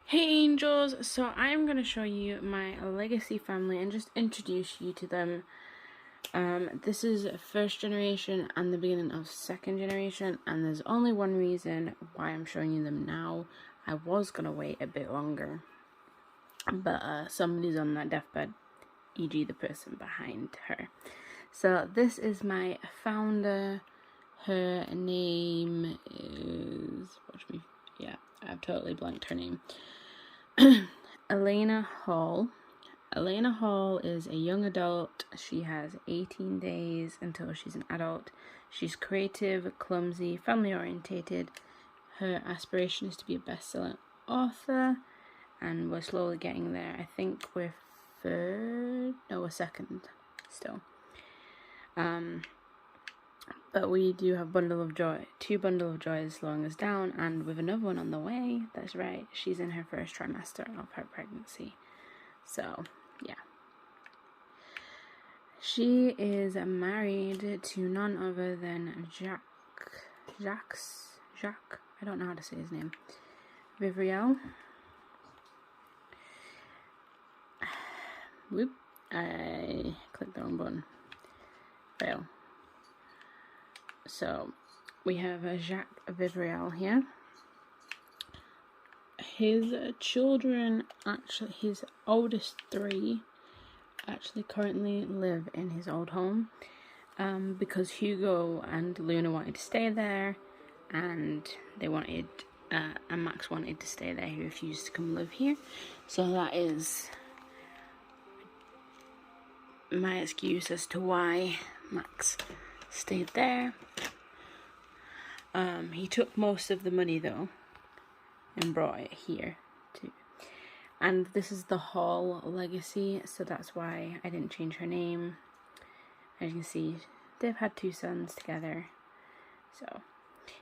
Hey angels, so I'm going to show you my legacy family and just introduce you to them. This is first generation and the beginning of second generation, and there's only one reason why I'm showing you them now. I was going to wait a bit longer, but somebody's on that deathbed, e.g. the person behind her. So this is my founder. Her name is, watch me, yeah, I've totally blanked her name. Elena Hall. Elena Hall is a young adult. She has 18 days until she's an adult. She's creative, clumsy, family orientated. Her aspiration is to be a bestseller author, and we're slowly getting there. I think we're second still. But we do have Bundle of Joy, 2 Bundle of Joys slowing us down, and with another one on the way. That's right, she's in her first trimester of her pregnancy. So, yeah. She is married to none other than Jacques, I don't know how to say his name, Vivriel. Whoop, I clicked the wrong button. Fail. So, we have Jacques Vivriel here. His children, actually, his oldest 3, actually currently live in his old home, because Hugo and Luna wanted to stay there, and they wanted, and Max wanted to stay there. He refused to come live here, so that is my excuse as to why Max stayed there. He took most of the money though and brought it here too. And this is the Hall legacy, so that's why I didn't change her name. As you can see, they've had 2 sons together. So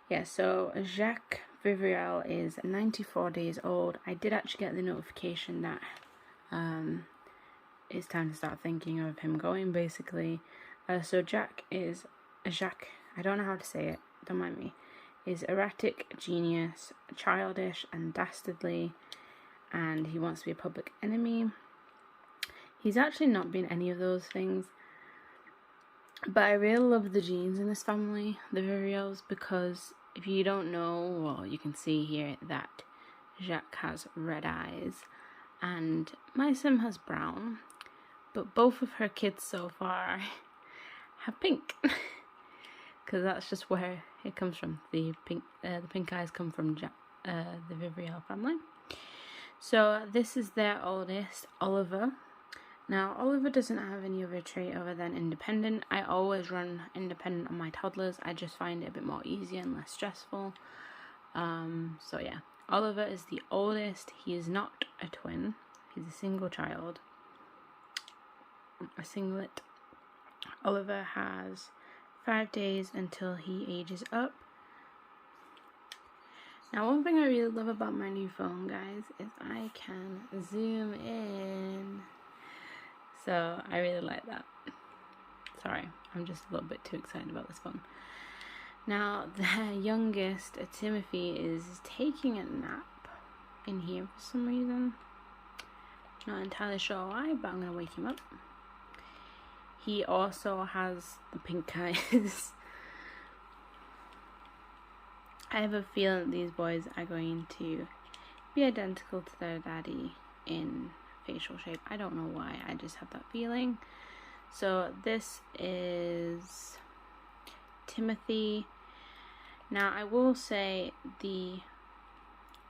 yeah, so Jacques Vivriel is 94 days old. I did actually get the notification that it's time to start thinking of him going, basically. So Jacques, I don't know how to say it, don't mind me, is erratic, genius, childish and dastardly, and he wants to be a public enemy. He's actually not been any of those things, but I really love the genes in this family, the Vivriels, because if you don't know, well, you can see here that Jacques has red eyes and my sim has brown, but both of her kids so far have pink. Because that's just where it comes from. The pink eyes come from the Vivriel family. So this is their oldest, Oliver. Now Oliver doesn't have any other trait other than independent. I always run independent on my toddlers. I just find it a bit more easier and less stressful. So yeah, Oliver is the oldest. He is not a twin. He's a single child. A singlet. Oliver has 5 days until he ages up. Now, one thing I really love about my new phone, guys, is I can zoom in. So I really like that. Sorry, I'm just a little bit too excited about this phone. Now, the youngest, Timothy, is taking a nap in here for some reason. Not entirely sure why, but I'm going to wake him up. He also has the pink eyes. I have a feeling that these boys are going to be identical to their daddy in facial shape. I don't know why, I just have that feeling. So this is Timothy. Now I will say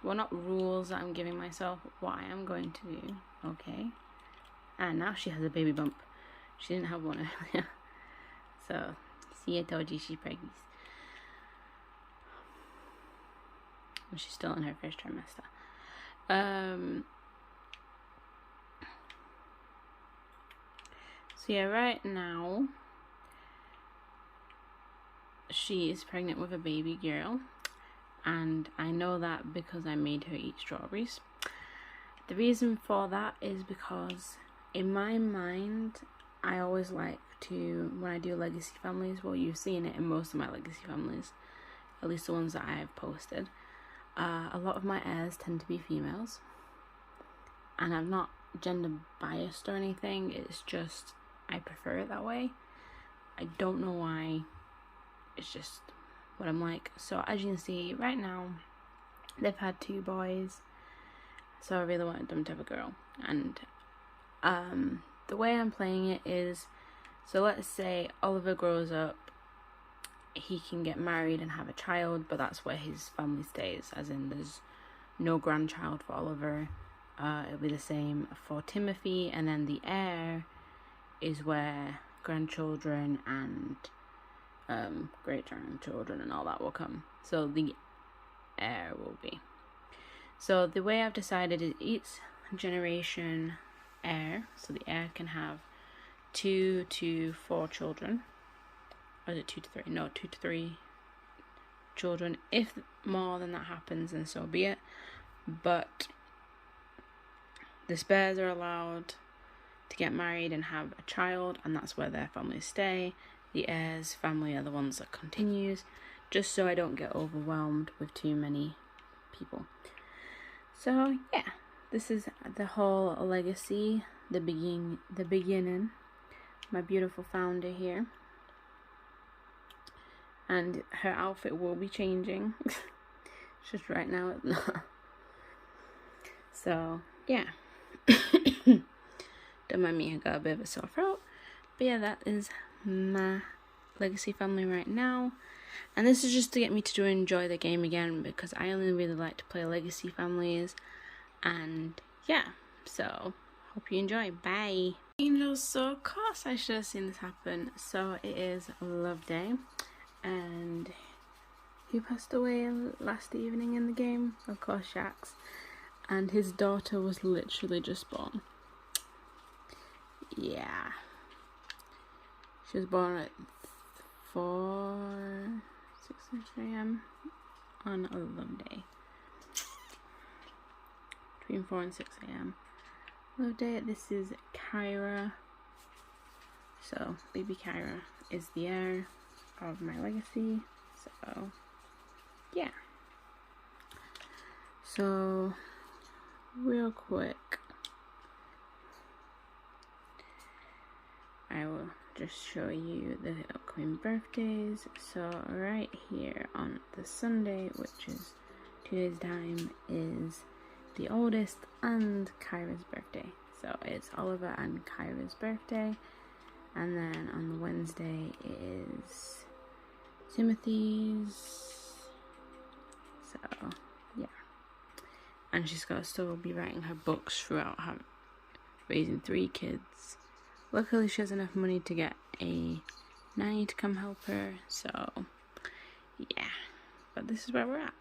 not rules that I'm giving myself, what I am going to do, okay? And now she has a baby bump. She didn't have one earlier. So, see, I told you she's pregnant. She's still in her first trimester. So yeah, right now she is pregnant with a baby girl, and I know that because I made her eat strawberries. The reason for that is because in my mind I always like to, when I do legacy families, well, you've seen it in most of my legacy families, at least the ones that I have posted, a lot of my heirs tend to be females, and I'm not gender biased or anything, it's just I prefer it that way. I don't know why, it's just what I'm like. So as you can see right now, they've had 2 boys, so I really wanted them to have a girl. And the way I'm playing it is, so let's say Oliver grows up, he can get married and have a child, but that's where his family stays, as in there's no grandchild for Oliver. It'll be the same for Timothy, and then the heir is where grandchildren and great grandchildren and all that will come. So the heir will be. So the way I've decided is each generation heir, so the heir can have 2 to 4 children. Or is it 2 to 3? No, 2 to 3 children. If more than that happens, then so be it. But the spares are allowed to get married and have a child, and that's where their families stay. The heirs' family are the ones that continues, just so I don't get overwhelmed with too many people. So yeah, this is the whole legacy, the beginning. My beautiful founder here. And her outfit will be changing. Just right now it's not. So yeah. Don't mind me, I got a bit of a sore throat. But yeah, that is my legacy family right now. And this is just to get me to enjoy the game again, because I only really like to play legacy families. And yeah, so hope you enjoy. Bye. Angels, so of course I should have seen this happen. So it is Love Day. And who passed away last evening in the game? Of course, Jax. And his daughter was literally just born. Yeah. She was born at 6 a.m. on a Love Day. Between 4 and 6 a.m. Love Day. This is Kyra. So, baby Kyra is the heir of my legacy. So yeah, so real quick I will just show you the upcoming birthdays. So right here on the Sunday, which is 2 days time, is the oldest and Kyra's birthday. So it's Oliver and Kyra's birthday, and then on the Wednesday is Timothy's. So yeah, and she's got to still be writing her books throughout her raising 3 kids. Luckily she has enough money to get a nanny to come help her. So yeah, but this is where we're at.